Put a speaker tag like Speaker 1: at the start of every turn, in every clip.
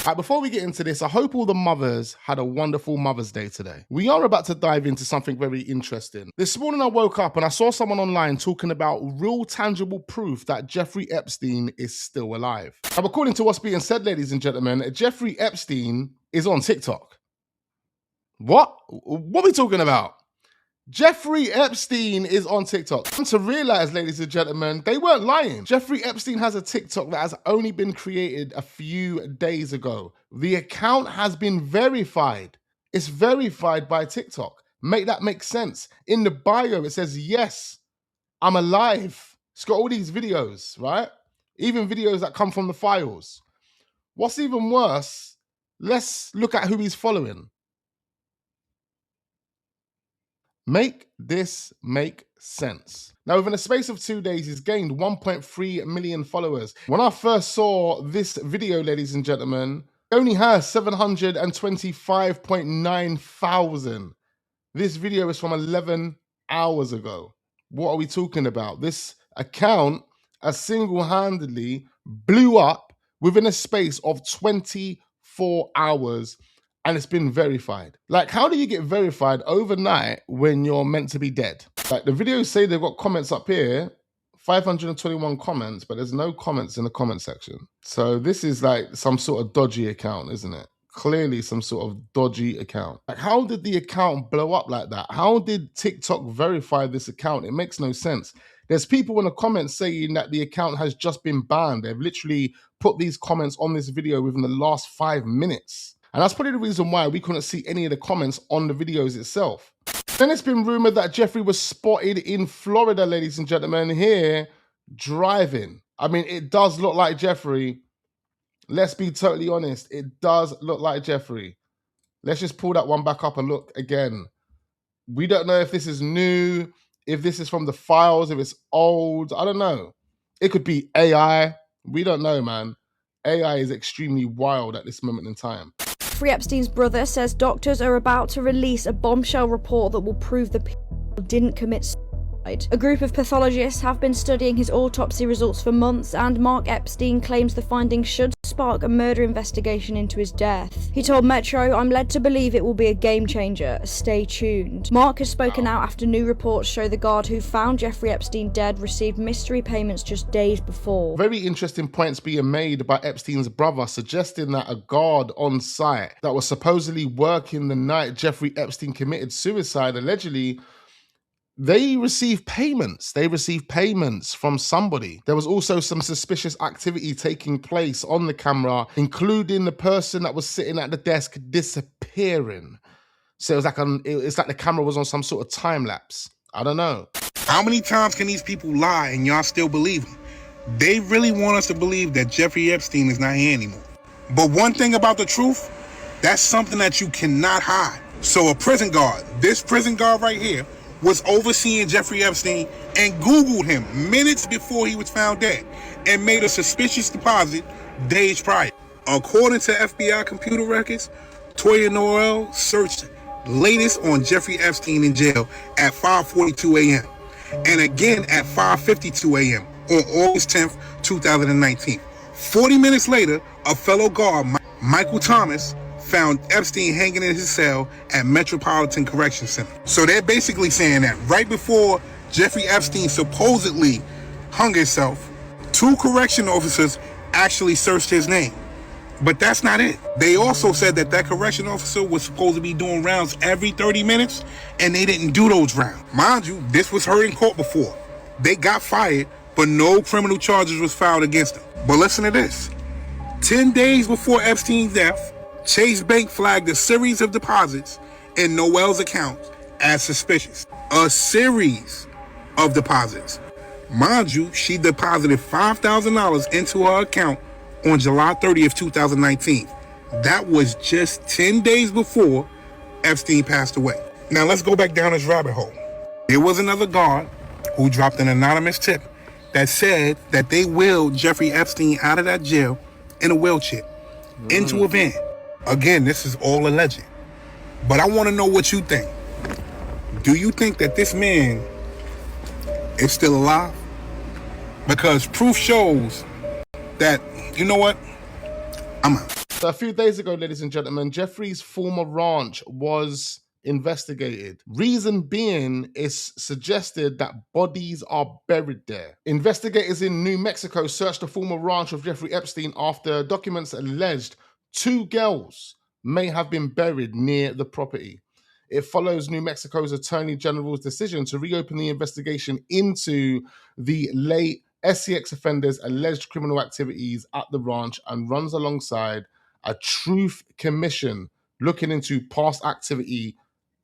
Speaker 1: Right, before we get into this, I hope all the mothers had a wonderful Mother's Day today. We are about to dive into something very interesting. This morning I woke up and I saw someone online talking about real tangible proof that Jeffrey Epstein is still alive. Now, according to what's being said, ladies and gentlemen, Jeffrey Epstein is on TikTok. What? What are we talking about? Jeffrey Epstein is on TikTok. And to realize, ladies and gentlemen, they weren't lying. Jeffrey Epstein has a TikTok that has only been created a few days ago. The account has been verified. It's verified by TikTok. Make that make sense. In the bio, it says, yes, I'm alive. It's got all these videos, right? Even videos that come from the files. What's even worse, let's look at who he's following. Make this make sense. Now, within a space of 2 days, he's gained 1.3 million followers. When I first saw this video, ladies and gentlemen, it only has 725.9 thousand. This video is from 11 hours ago. What are we talking about? This account has single-handedly blew up within a space of 24 hours. And it's been verified. Like, how do you get verified overnight when you're meant to be dead? Like, the videos say they've got comments up here, 521 comments, but there's no comments in the comment section. So this is like some sort of dodgy account, isn't it? Clearly some sort of dodgy account. Like, how did the account blow up like that? How did TikTok verify this account? It makes no sense. There's people in the comments saying that the account has just been banned. They've literally put these comments on this video within the last 5 minutes. And that's probably the reason why we couldn't see any of the comments on the videos itself. Then it's been rumored that Jeffrey was spotted in Florida, ladies and gentlemen, here driving. I mean, it does look like Jeffrey. Let's be totally honest. It does look like Jeffrey. Let's just pull that one back up and look again. We don't know if this is new, if this is from the files, if it's old. I don't know. It could be AI. We don't know, man. AI is extremely wild at this moment in time.
Speaker 2: Jeffrey Epstein's brother says doctors are about to release a bombshell report that will prove the people didn't commit suicide. A group of pathologists have been studying his autopsy results for months, and Mark Epstein claims the findings should spark a murder investigation into his death. He told Metro, "I'm led to believe it will be a game changer. Stay tuned." Mark has spoken out after new reports show the guard who found Jeffrey Epstein dead received mystery payments just days before.
Speaker 1: Very interesting points being made by Epstein's brother, suggesting that a guard on site that was supposedly working the night Jeffrey Epstein committed suicide, allegedly, they received payments. They received payments from somebody. There was also some suspicious activity taking place on the camera, including the person that was sitting at the desk disappearing. So it's like the camera was on some sort of time lapse. I don't know.
Speaker 3: How many times can these people lie and y'all still believe them? They really want us to believe that Jeffrey Epstein is not here anymore. But one thing about the truth, that's something that you cannot hide. So a prison guard, this prison guard right here, was overseeing Jeffrey Epstein and Googled him minutes before he was found dead and made a suspicious deposit days prior. According to FBI computer records, Toya Noel searched latest on Jeffrey Epstein in jail at 5:42 a.m. and again at 5:52 a.m. on August 10th, 2019. 40 minutes later, a fellow guard, Michael Thomas, found Epstein hanging in his cell at Metropolitan Correction Center. So they're basically saying that right before Jeffrey Epstein supposedly hung himself, 2 correction officers actually searched his name. But that's not it. They also said that that correction officer was supposed to be doing rounds every 30 minutes, and they didn't do those rounds. Mind you, this was heard in court before. They got fired, but no criminal charges was filed against them. But listen to this. 10 days before Epstein's death, Chase Bank flagged a series of deposits in Noel's account as suspicious. A series of deposits. Mind you, she deposited $5,000 into her account on July 30th, 2019. That was just 10 days before Epstein passed away. Now let's go back down this rabbit hole. There was another guard who dropped an anonymous tip that said that they wheeled Jeffrey Epstein out of that jail in a wheelchair into a van. Again, this is all alleged. But I want to know what you think. Do you think that this man is still alive? Because proof shows that, you know what? I'm out.
Speaker 1: A few days ago, ladies and gentlemen, Jeffrey's former ranch was investigated. Reason being is suggested that bodies are buried there. Investigators in New Mexico searched the former ranch of Jeffrey Epstein after documents alleged 2 girls may have been buried near the property. It follows New Mexico's Attorney General's decision to reopen the investigation into the late SCX offenders' alleged criminal activities at the ranch and runs alongside a truth commission looking into past activity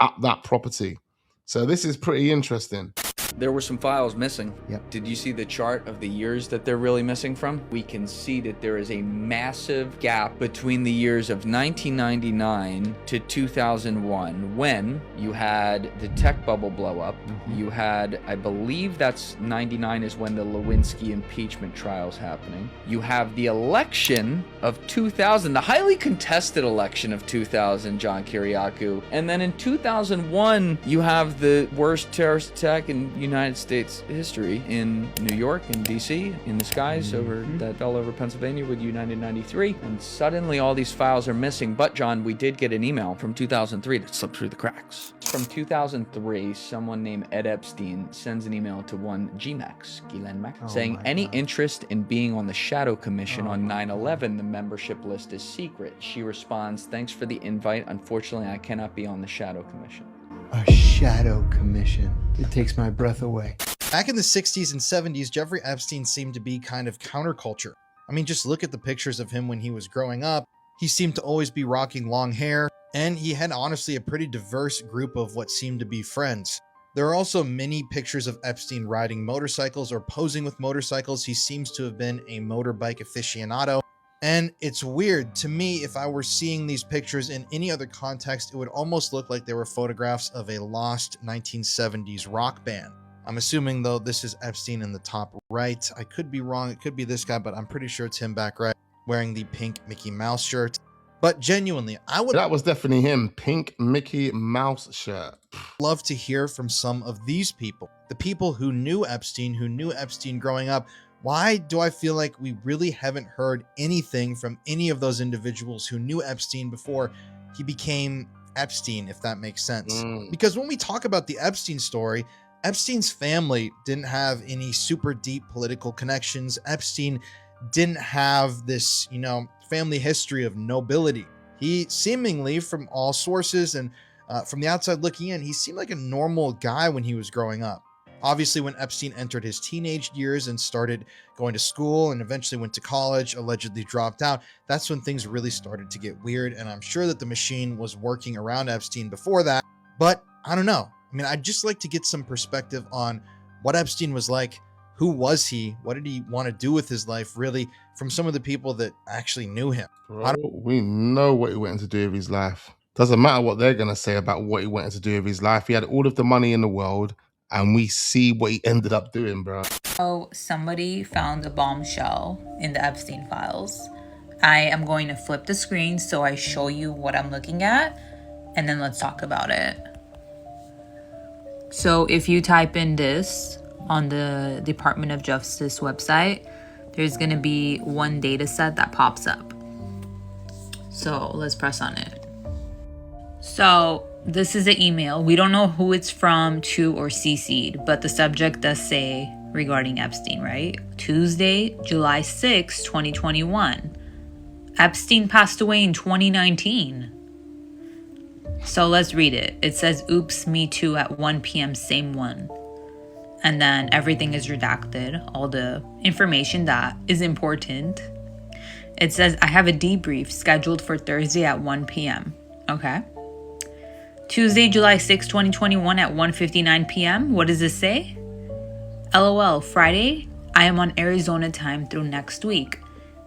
Speaker 1: at that property. So this is pretty interesting.
Speaker 4: There were some files missing.
Speaker 5: Yep.
Speaker 4: Did you see the chart of the years that they're really missing from? We can see that there is a massive gap between the years of 1999 to 2001, when you had the tech bubble blow up. You had, I believe that's 99 is when the Lewinsky impeachment trial's happening. You have the election of 2000, the highly contested election of 2000, John Kiriakou. And then in 2001, you have the worst terrorist attack in United States history in New York and DC, in the skies over that fell over Pennsylvania with United 93, and suddenly all these files are missing. But John, we did get an email from 2003 that slipped through the cracks. From 2003, someone named Ed Epstein sends an email to one GMAX, Ghislaine Mac, saying any interest in being on the Shadow Commission on 9/11, the membership list is secret. She responds, thanks for the invite. Unfortunately, I cannot be on the Shadow Commission.
Speaker 5: A shadow commission. It takes my breath away.
Speaker 6: Back in the 60s and 70s, Jeffrey Epstein seemed to be kind of counterculture. I mean, just look at the pictures of him when he was growing up. He seemed to always be rocking long hair, and he had honestly a pretty diverse group of what seemed to be friends. There are also many pictures of Epstein riding motorcycles or posing with motorcycles. He seems to have been a motorbike aficionado. And it's weird to me, if I were seeing these pictures in any other context, it would almost look like they were photographs of a lost 1970s rock band. I'm assuming, though, this is Epstein in the top right. I could be wrong. It could be this guy, but I'm pretty sure it's him back right, wearing the pink Mickey Mouse shirt. But genuinely,
Speaker 1: That was definitely him, pink Mickey Mouse shirt.
Speaker 6: Love to hear from some of these people, the people who knew Epstein growing up. Why do I feel like we really haven't heard anything from any of those individuals who knew Epstein before he became Epstein, if that makes sense? Because when we talk about the Epstein story, Epstein's family didn't have any super deep political connections. Epstein didn't have this, family history of nobility. He seemingly, from all sources and from the outside looking in, he seemed like a normal guy when he was growing up. Obviously, when Epstein entered his teenage years and started going to school and eventually went to college, allegedly dropped out, that's when things really started to get weird. And I'm sure that the machine was working around Epstein before that. But I don't know. I mean, I'd just like to get some perspective on what Epstein was like. Who was he? What did he want to do with his life, really, from some of the people that actually knew him?
Speaker 1: Bro, we know what he went to do with his life. Doesn't matter what they're going to say about what he went to do with his life. He had all of the money in the world. And we see what he ended up doing, bro.
Speaker 7: So somebody found a bombshell in the Epstein files. I am going to flip the screen so I show you what I'm looking at, and then let's talk about it. So if you type in this on the Department of Justice website, there's going to be one data set that pops up. So let's press on it. So this is an email. We don't know who it's from, to, or CC'd, but the subject does say regarding Epstein, right? Tuesday, July 6, 2021. Epstein passed away in 2019. So let's read it. It says, oops, me too at 1 p.m. same one. And then everything is redacted, all the information that is important. It says, I have a debrief scheduled for Thursday at 1 p.m. Okay. Tuesday, July 6, 2021 at 1:59 p.m. What does this say? LOL, Friday, I am on Arizona time through next week.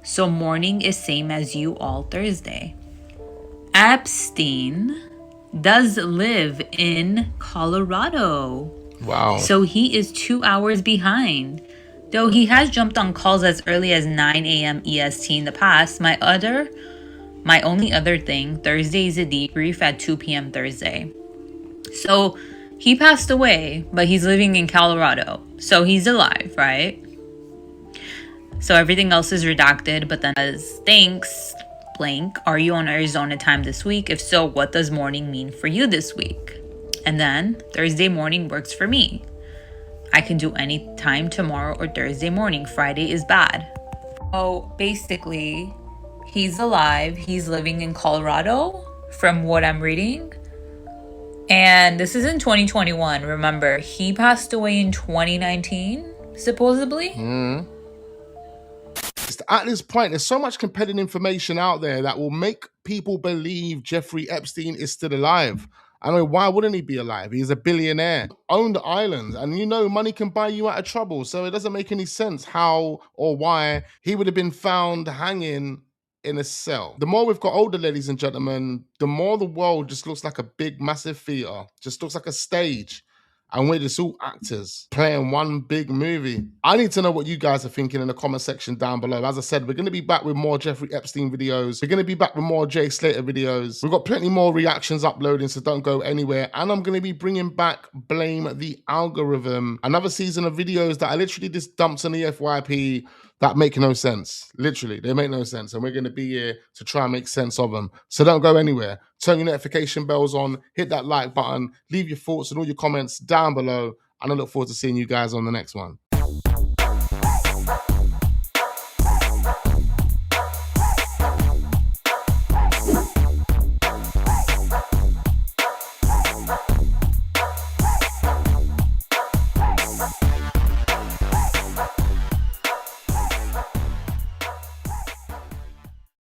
Speaker 7: So morning is same as you all Thursday. Epstein does live in Colorado.
Speaker 1: Wow.
Speaker 7: So he is 2 hours behind. Though he has jumped on calls as early as 9 a.m. EST in the past, my only other thing, Thursday is a debrief at 2 p.m. Thursday. So he passed away, but he's living in Colorado. So he's alive, right? So everything else is redacted, but then as thanks, blank. Are you on Arizona time this week? If so, what does morning mean for you this week? And then Thursday morning works for me. I can do any time tomorrow or Thursday morning. Friday is bad. Oh, basically, he's alive. He's living in Colorado, from what I'm reading. And this is in 2021. Remember, he passed away in 2019, supposedly.
Speaker 1: At this point, there's so much compelling information out there that will make people believe Jeffrey Epstein is still alive. I mean, why wouldn't he be alive? He's a billionaire, owned islands, and you know money can buy you out of trouble. So it doesn't make any sense how or why he would have been found hanging in a cell. The more we've got older, ladies and gentlemen, the more the world just looks like a big, massive theater. Just looks like a stage. And we're just all actors playing one big movie. I need to know what you guys are thinking in the comment section down below. As I said, we're going to be back with more Jeffrey Epstein videos. We're going to be back with more Jay Slater videos. We've got plenty more reactions uploading, so don't go anywhere. And I'm going to be bringing back Blame the Algorithm. Another season of videos that I literally just dumped on the FYP that make no sense. Literally, they make no sense. And we're going to be here to try and make sense of them. So don't go anywhere. Turn your notification bells on, hit that like button, leave your thoughts and all your comments down below. And I look forward to seeing you guys on the next one.